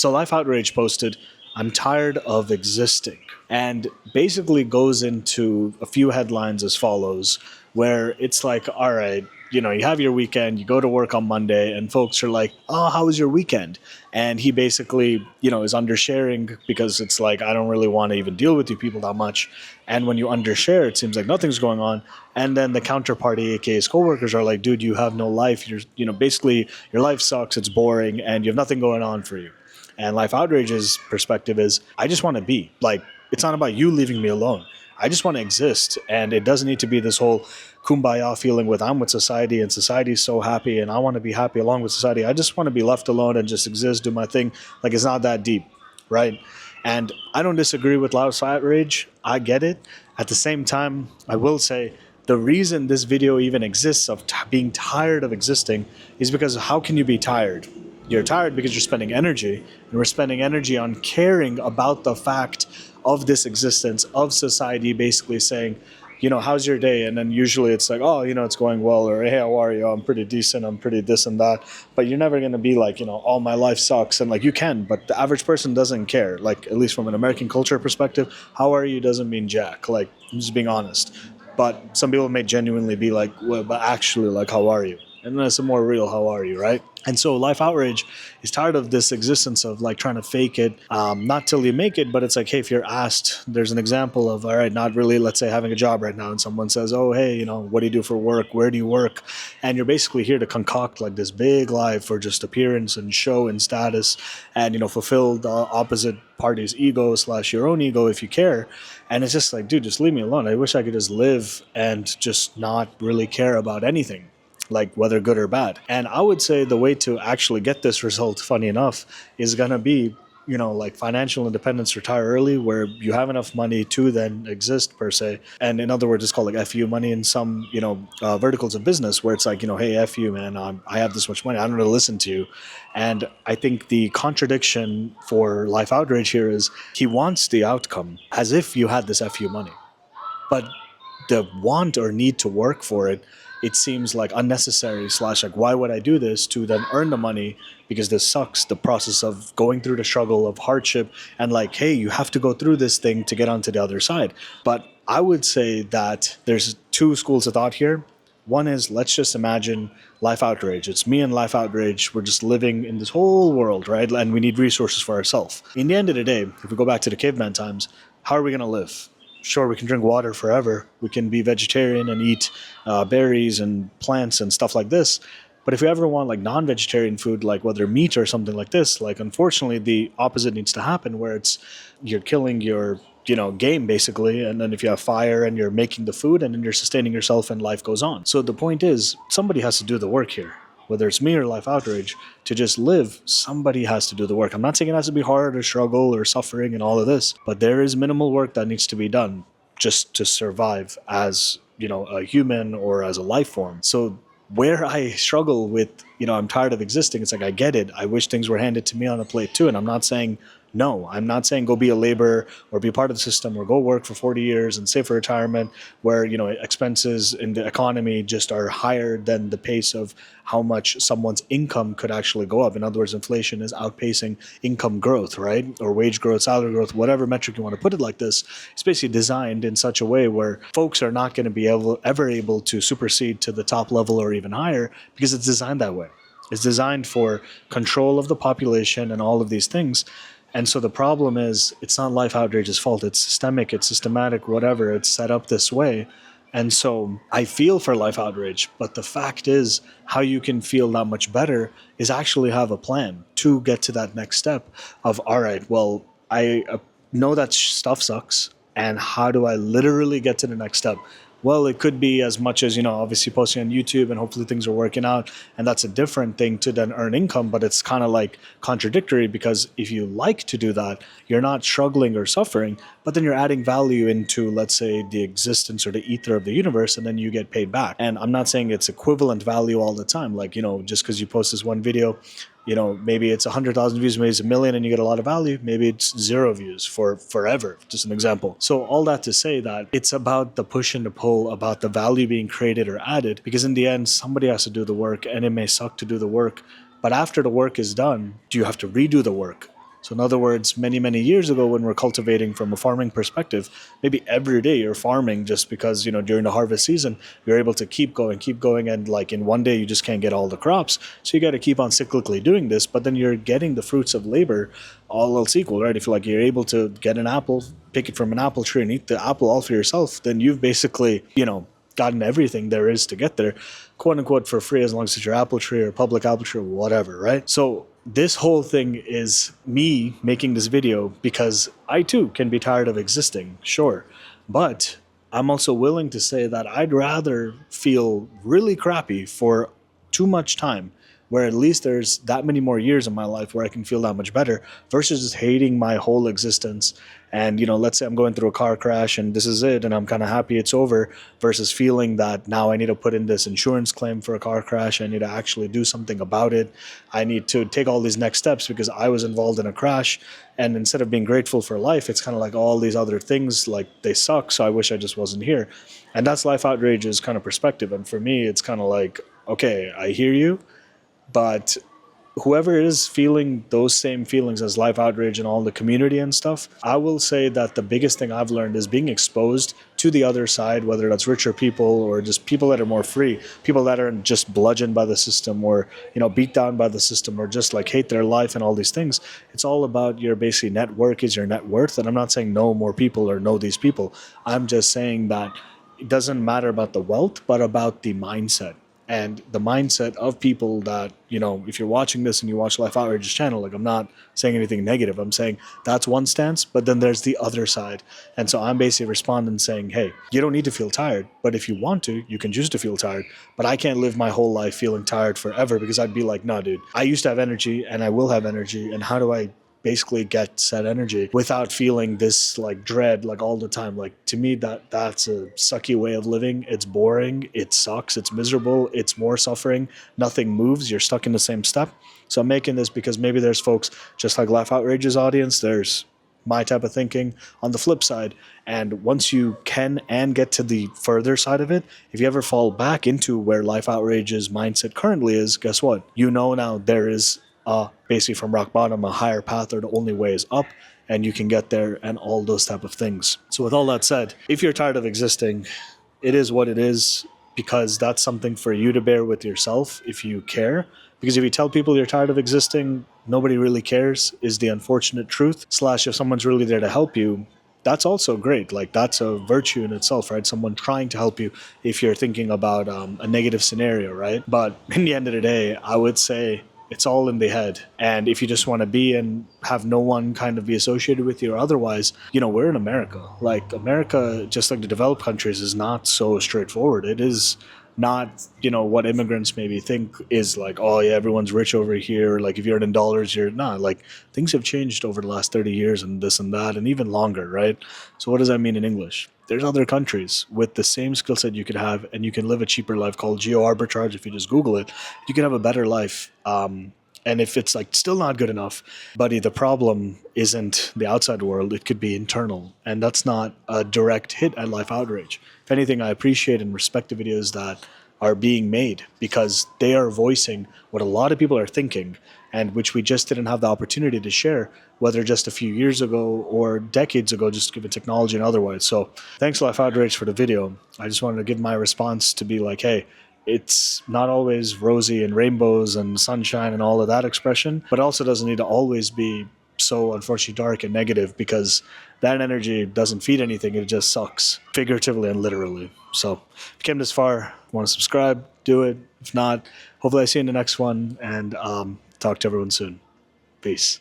So Life Outrage posted, "I'm tired of existing," and basically goes into a few headlines as follows, where it's like, all right, you have your weekend, you go to work on Monday, and folks are like, "Oh, how was your weekend?" And he basically, is undersharing because it's like, I don't really want to even deal with you people that much. And when you undershare, it seems like nothing's going on. And then the counterparty, aka his coworkers, are like, "Dude, you have no life. Basically, your life sucks. It's boring, and you have nothing going on for you." And Life Outrage's perspective is, I just want to be. Like, it's not about you leaving me alone. I just want to exist. And it doesn't need to be this whole kumbaya feeling with I'm with society and society's so happy and I want to be happy along with society. I just want to be left alone and just exist, do my thing. Like, it's not that deep, right? And I don't disagree with Life Outrage. I get it. At the same time, I will say the reason this video even exists of being tired of existing is because how can you be tired? You're tired because you're spending energy, and we're spending energy on caring about the fact of this existence, of society basically saying, how's your day? And then usually it's like, oh, it's going well, or hey, how are you? I'm pretty decent, I'm pretty this and that. But you're never going to be like, oh, my life sucks. And like, you can, but the average person doesn't care. Like, at least from an American culture perspective, how are you doesn't mean jack. Like, I'm just being honest. But some people may genuinely be like, well, but actually, like, how are you? And then it's a more real, how are you, right? And so Life Outrage is tired of this existence of like trying to fake it, not till you make it, but it's like, hey, if you're asked, there's an example of, all right, not really, let's say, having a job right now, and someone says, oh, hey, what do you do for work? Where do you work? And you're basically here to concoct like this big lie for just appearance and show and status and, fulfill the opposite party's ego / your own ego if you care. And it's just like, dude, just leave me alone. I wish I could just live and just not really care about anything, like whether good or bad. And I would say the way to actually get this result, funny enough, is going to be, like financial independence, retire early, where you have enough money to then exist per se. And in other words, it's called like FU money in some, verticals of business where it's like, hey, FU, man, I have this much money. I don't know to listen to you. And I think the contradiction for Life Outrage here is he wants the outcome as if you had this FU money. But the want or need to work for it, it seems like unnecessary / like, why would I do this to then earn the money? Because this sucks, the process of going through the struggle of hardship and like, hey, you have to go through this thing to get onto the other side. But I would say that there's two schools of thought here. One is, let's just imagine Life Outrage. It's me and Life Outrage. We're just living in this whole world, right? And we need resources for ourselves. In the end of the day, if we go back to the caveman times, how are we going to live? Sure, we can drink water forever. We can be vegetarian and eat berries and plants and stuff like this. But if we ever want like non-vegetarian food, like whether meat or something like this, like unfortunately the opposite needs to happen, where it's you're killing your game basically, and then if you have fire and you're making the food and then you're sustaining yourself and life goes on. So the point is, somebody has to do the work here. Whether it's me or Life Outrage, to just live, somebody has to do the work. I'm not saying it has to be hard or struggle or suffering and all of this, but there is minimal work that needs to be done just to survive as, a human or as a life form. So where I struggle with, I'm tired of existing, it's like, I get it. I wish things were handed to me on a plate too. And I'm not saying no, I'm not saying go be a laborer or be part of the system or go work for 40 years and save for retirement where, expenses in the economy just are higher than the pace of how much someone's income could actually go up. In other words, inflation is outpacing income growth, right? Or wage growth, salary growth, whatever metric you want to put it like this. It's basically designed in such a way where folks are not going to be ever able to supersede to the top level or even higher because it's designed that way. It's designed for control of the population and all of these things. And so the problem is, it's not Life Outrage's fault. It's systemic, it's systematic, whatever. It's set up this way. And so I feel for Life Outrage, but the fact is, how you can feel that much better is actually have a plan to get to that next step of, all right, well, I know that stuff sucks, and how do I literally get to the next step? Well, it could be as much as, obviously posting on YouTube and hopefully things are working out. And that's a different thing to then earn income. But it's kind of like contradictory because if you like to do that, you're not struggling or suffering, but then you're adding value into, let's say, the existence or the ether of the universe, and then you get paid back. And I'm not saying it's equivalent value all the time. Like, just because you post this one video, maybe it's 100,000 views, maybe it's 1 million and you get a lot of value. Maybe it's 0 views for forever, just an example. So all that to say that it's about the push and the pull, about the value being created or added, because in the end, somebody has to do the work and it may suck to do the work. But after the work is done, do you have to redo the work? So in other words, many years ago, when we're cultivating from a farming perspective, maybe every day you're farming just because, during the harvest season, you're able to keep going. And like in one day, you just can't get all the crops. So you got to keep on cyclically doing this, but then you're getting the fruits of labor all else equal, right? If you're able to get an apple, pick it from an apple tree and eat the apple all for yourself, then you've basically, gotten everything there is to get there, quote unquote, for free, as long as it's your apple tree or public apple tree or whatever, right? So this whole thing is me making this video because I too can be tired of existing, sure. But I'm also willing to say that I'd rather feel really crappy for too much time, where at least there's that many more years in my life where I can feel that much better, versus just hating my whole existence. And, let's say I'm going through a car crash and this is it and I'm kind of happy it's over, versus feeling that now I need to put in this insurance claim for a car crash. I need to actually do something about it. I need to take all these next steps because I was involved in a crash. And instead of being grateful for life, it's kind of like all these other things, like they suck. So I wish I just wasn't here. And that's Life Outrage's kind of perspective. And for me, it's kind of like, okay, I hear you. But whoever is feeling those same feelings as Life Outrage and all the community and stuff, I will say that the biggest thing I've learned is being exposed to the other side, whether that's richer people or just people that are more free, people that aren't just bludgeoned by the system or, beat down by the system or just like hate their life and all these things. It's all about your basically network is your net worth. And I'm not saying know more people or know these people. I'm just saying that it doesn't matter about the wealth, but about the mindset. And the mindset of people that, if you're watching this and you watch Life Outrage's channel, like I'm not saying anything negative. I'm saying that's one stance, but then there's the other side. And so I'm basically responding saying, hey, you don't need to feel tired, but if you want to, you can choose to feel tired. But I can't live my whole life feeling tired forever, because I'd be like, no, dude, I used to have energy and I will have energy. And how do I basically get said energy without feeling this like dread like all the time? Like to me, that's a sucky way of living. It's boring, it sucks, it's miserable, it's more suffering, nothing moves, you're stuck in the same step. So I'm making this because maybe there's folks just like Life Outrage's audience, there's my type of thinking on the flip side. And once you can and get to the further side of it, if you ever fall back into where Life Outrage's mindset currently is, guess what? Now there is basically from rock bottom, a higher path, or the only way is up, and you can get there and all those type of things. So with all that said, if you're tired of existing, it is what it is, because that's something for you to bear with yourself if you care. Because if you tell people you're tired of existing, nobody really cares, is the unfortunate truth. / if someone's really there to help you, that's also great. Like that's a virtue in itself, right? Someone trying to help you if you're thinking about a negative scenario, right? But in the end of the day, I would say it's all in the head. And if you just want to be and have no one kind of be associated with you or otherwise, we're in America. Like America, just like the developed countries, is not so straightforward. It is not, what immigrants maybe think is like, oh yeah, everyone's rich over here. Like if you're in dollars, you're not. Like things have changed over the last 30 years and this and that and even longer, right? So what does that mean in English? There's other countries with the same skill set you could have, and you can live a cheaper life called geo arbitrage. If you just Google it, you can have a better life. And if it's like still not good enough, buddy, the problem isn't the outside world, it could be internal. And that's not a direct hit at Life Outrage. If anything, I appreciate and respect the videos that are being made, because they are voicing what a lot of people are thinking, and which we just didn't have the opportunity to share, whether just a few years ago or decades ago, just given technology and otherwise. So thanks, Life Outrage, for the video. I just wanted to give my response to be like, hey, it's not always rosy and rainbows and sunshine and all of that expression, but also doesn't need to always be so unfortunately dark and negative, because that energy doesn't feed anything. It just sucks, figuratively and literally. So if you came this far, want to subscribe, do it. If not, hopefully I see you in the next one, and talk to everyone soon. Peace.